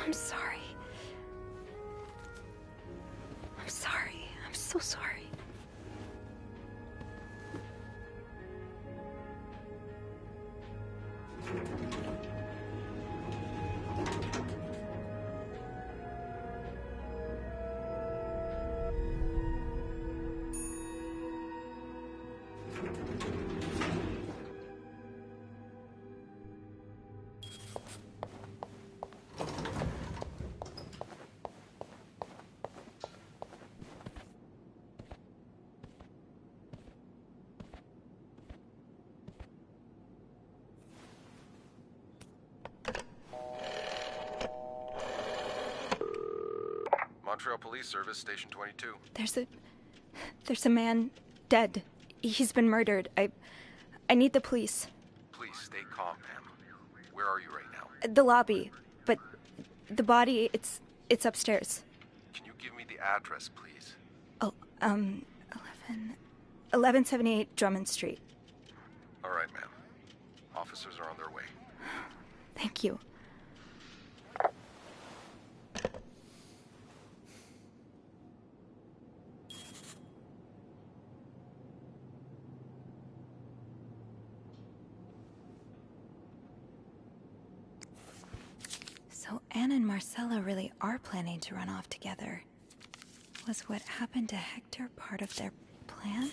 I'm sorry. I'm sorry. I'm so sorry. Montreal Police Service, Station 22. There's a man dead. He's been murdered. I need the police. Please stay calm, ma'am. Where are you right now? The lobby, but the body, it's upstairs. Can you give me the address, please? Oh, 1178 Drummond Street. All right, ma'am. Officers are on their way. Thank you. So Anne and Marcella really are planning to run off together. Was what happened to Hector part of their plan?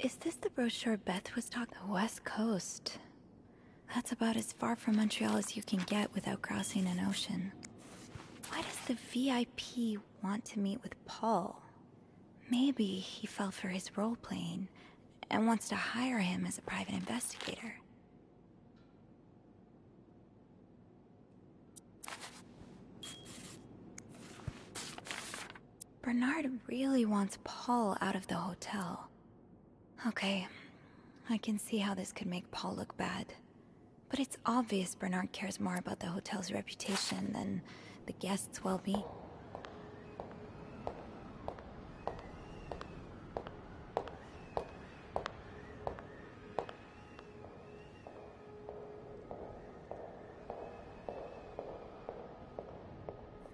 Is this the brochure Beth was talking about? West Coast. That's about as far from Montreal as you can get without crossing an ocean. Why does the VIP want to meet with Paul? Maybe he fell for his role-playing and wants to hire him as a private investigator. Bernard really wants Paul out of the hotel. Okay, I can see how this could make Paul look bad. But it's obvious Bernard cares more about the hotel's reputation than the guests' well-being.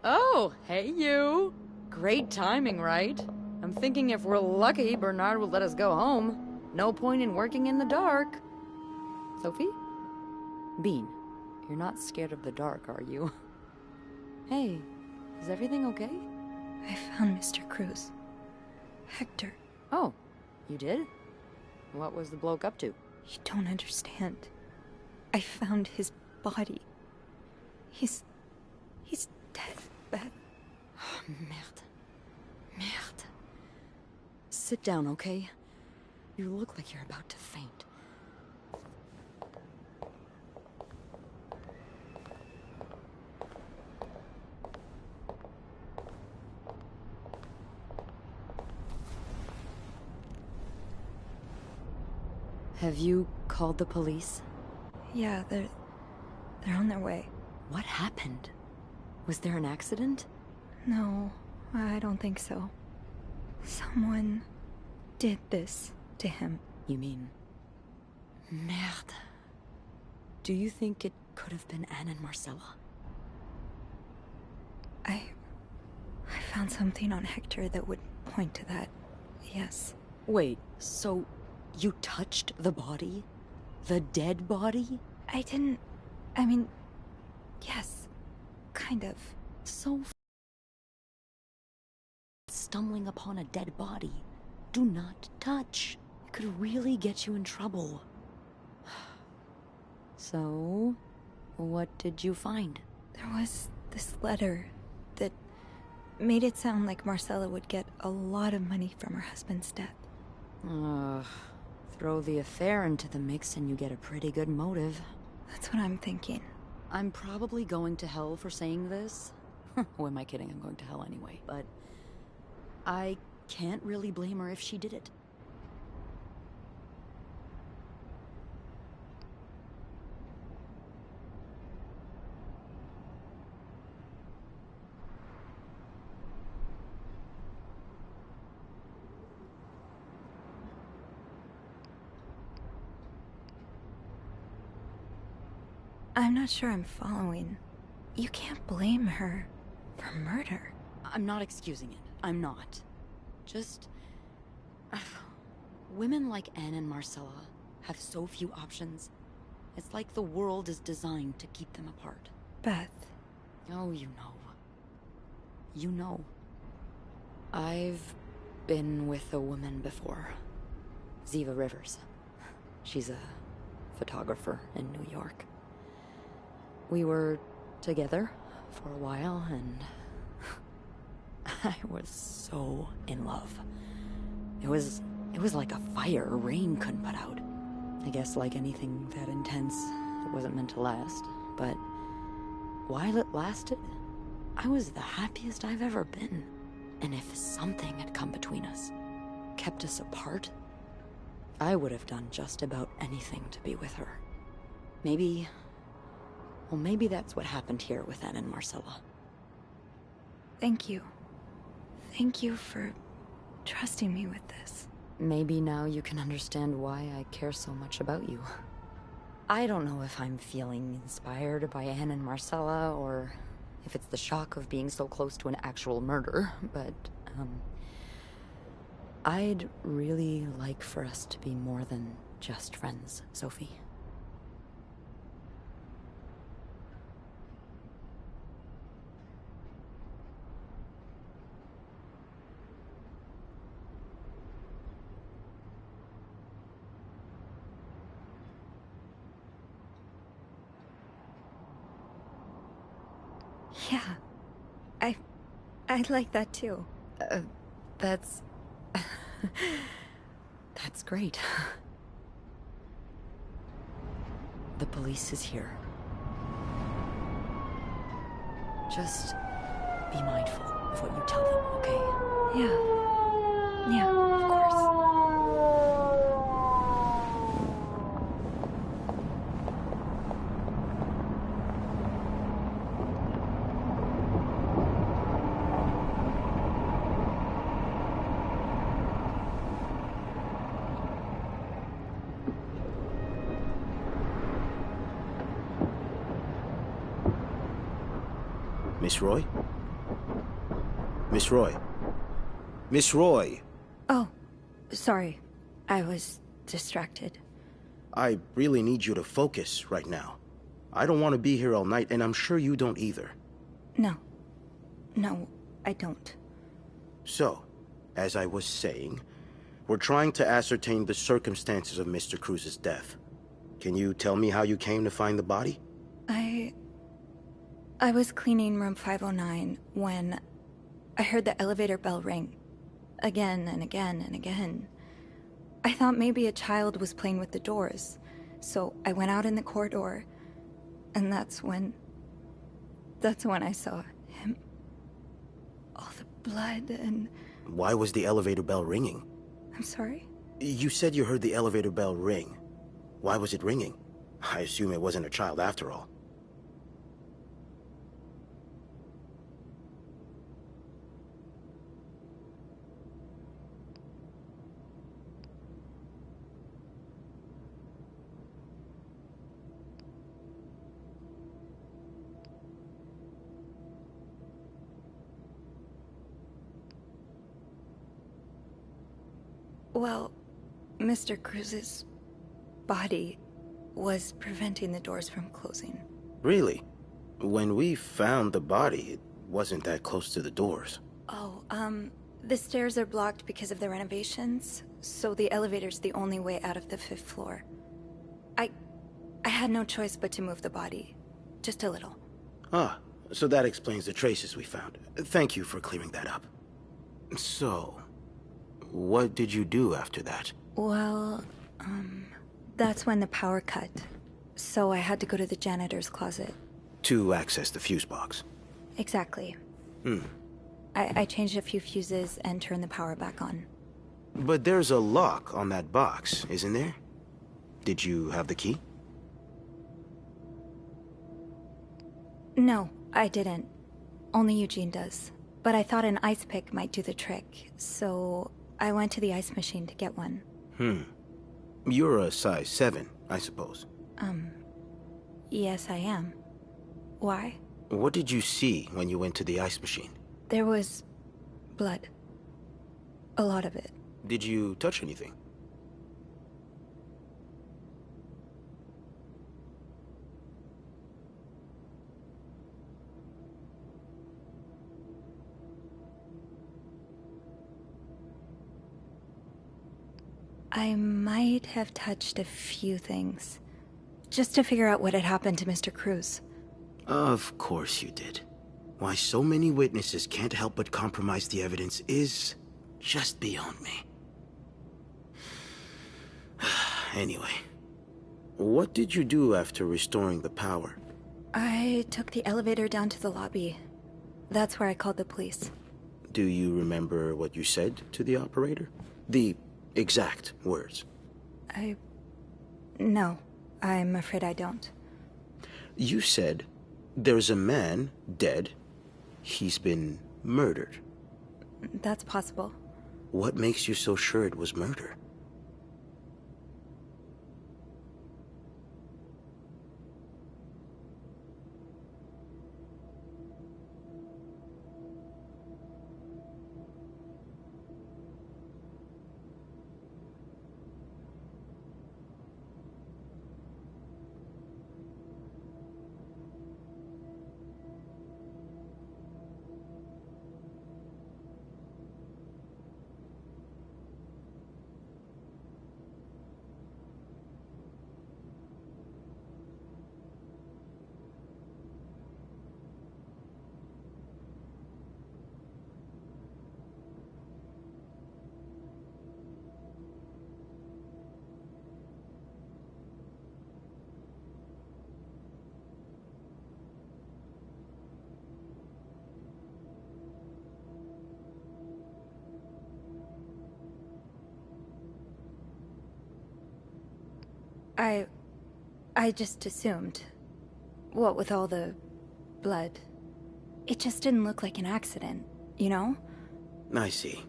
Oh, hey you! Great timing, right? I'm thinking if we're lucky, Bernard will let us go home. No point in working in the dark. Sophie? Bean, you're not scared of the dark, are you? Hey, is everything okay? I found Mr. Cruz. Hector. Oh, you did? What was the bloke up to? You don't understand. I found his body. He's dead, Beth. Oh, merde. Merde. Sit down, okay? You look like you're about to faint. Have you called the police? Yeah, they're on their way. What happened? Was there an accident? No, I don't think so. Someone did this to him. You mean... Merde. Do you think it could have been Anne and Marcella? I found something on Hector that would point to that. Yes. Wait, so you touched the body? The dead body? I mean, yes, kind of. So stumbling upon a dead body. Do not touch. It could really get you in trouble. So, what did you find? There was this letter that made it sound like Marcella would get a lot of money from her husband's death. Throw the affair into the mix and you get a pretty good motive. That's what I'm thinking. I'm probably going to hell for saying this. Who am I kidding? I'm going to hell anyway. But I can't really blame her if she did it. I'm not sure I'm following. You can't blame her for murder. I'm not excusing it. I'm not. Just... women like Anne and Marcella have so few options. It's like the world is designed to keep them apart. Beth. Oh, you know. You know. I've been with a woman before. Ziva Rivers. She's a photographer in New York. We were together for a while, and I was so in love. It was like a fire Rain couldn't put out. I guess like anything that intense, it wasn't meant to last. But while it lasted, I was the happiest I've ever been. And if something had come between us, kept us apart, I would have done just about anything to be with her. Maybe that's what happened here with Anne and Marcella. Thank you. Thank you for trusting me with this. Maybe now you can understand why I care so much about you. I don't know if I'm feeling inspired by Anne and Marcella, or if it's the shock of being so close to an actual murder, but, I'd really like for us to be more than just friends, Sophie. Yeah. I like that too. That's great. The police is here. Just be mindful of what you tell them, okay? Yeah. Yeah, of course. Miss Roy? Miss Roy? Miss Roy! Oh, sorry. I was distracted. I really need you to focus right now. I don't want to be here all night, and I'm sure you don't either. No. No, I don't. So, as I was saying, we're trying to ascertain the circumstances of Mr. Cruz's death. Can you tell me how you came to find the body? I was cleaning room 509 when I heard the elevator bell ring. Again and again and again. I thought maybe a child was playing with the doors, so I went out in the corridor, and that's when I saw him. All the blood and... Why was the elevator bell ringing? I'm sorry? You said you heard the elevator bell ring. Why was it ringing? I assume it wasn't a child after all. Well, Mr. Cruz's body was preventing the doors from closing. Really? When we found the body, it wasn't that close to the doors. Oh, the stairs are blocked because of the renovations, so the elevator's the only way out of the 5th floor. I had no choice but to move the body. Just a little. Ah, so that explains the traces we found. Thank you for clearing that up. So, what did you do after that? Well, that's when the power cut. So I had to go to the janitor's closet. To access the fuse box. Exactly. I changed a few fuses and turned the power back on. But there's a lock on that box, isn't there? Did you have the key? No, I didn't. Only Eugene does. But I thought an ice pick might do the trick, so I went to the ice machine to get one. You're a size 7, I suppose. Yes, I am. Why? What did you see when you went to the ice machine? There was blood. A lot of it. Did you touch anything? I might have touched a few things. Just to figure out what had happened to Mr. Cruz. Of course you did. Why so many witnesses can't help but compromise the evidence is just beyond me. Anyway, what did you do after restoring the power? I took the elevator down to the lobby. That's where I called the police. Do you remember what you said to the operator? The exact words. No, I'm afraid I don't. You said, there's a man dead. He's been murdered. That's possible. What makes you so sure it was murder? I just assumed. What with all the blood. It just didn't look like an accident, you know? I see.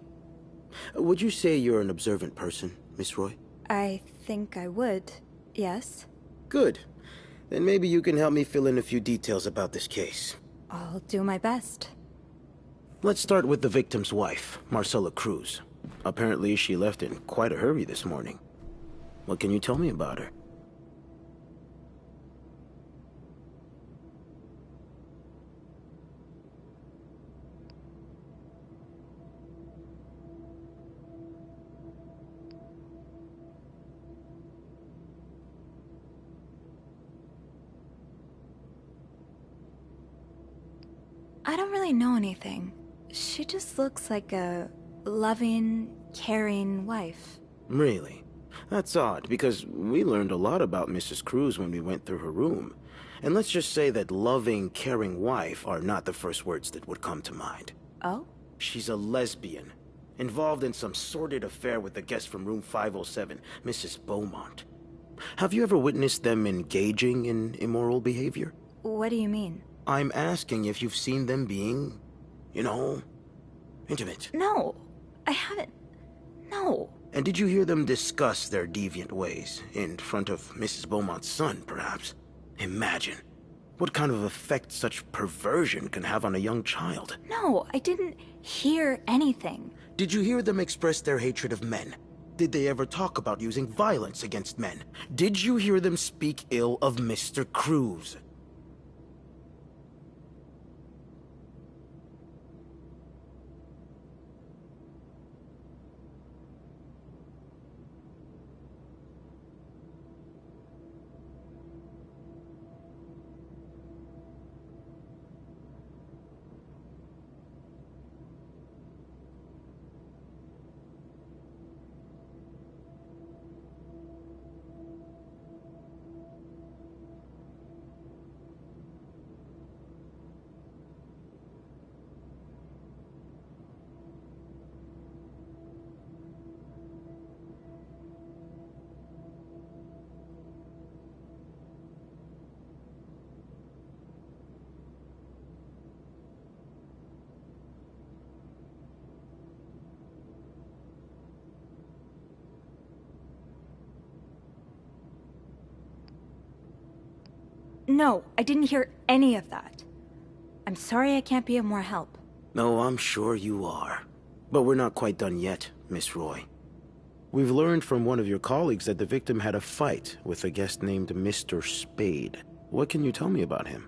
Would you say you're an observant person, Miss Roy? I think I would, yes. Good. Then maybe you can help me fill in a few details about this case. I'll do my best. Let's start with the victim's wife, Marcela Cruz. Apparently she left in quite a hurry this morning. What can you tell me about her? I don't really know anything. She just looks like a loving, caring wife. Really? That's odd, because we learned a lot about Mrs. Cruz when we went through her room. And let's just say that loving, caring wife are not the first words that would come to mind. Oh? She's a lesbian, involved in some sordid affair with the guest from room 507, Mrs. Beaumont. Have you ever witnessed them engaging in immoral behavior? What do you mean? I'm asking if you've seen them being, you know, intimate. No, I haven't. No. And did you hear them discuss their deviant ways in front of Mrs. Beaumont's son, perhaps? Imagine what kind of effect such perversion can have on a young child. No, I didn't hear anything. Did you hear them express their hatred of men? Did they ever talk about using violence against men? Did you hear them speak ill of Mr. Cruz? No, I didn't hear any of that. I'm sorry I can't be of more help. No, I'm sure you are. But we're not quite done yet, Miss Roy. We've learned from one of your colleagues that the victim had a fight with a guest named Mr. Spade. What can you tell me about him?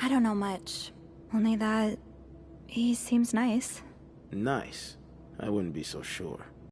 I don't know much. Only that he seems nice. Nice. I wouldn't be so sure.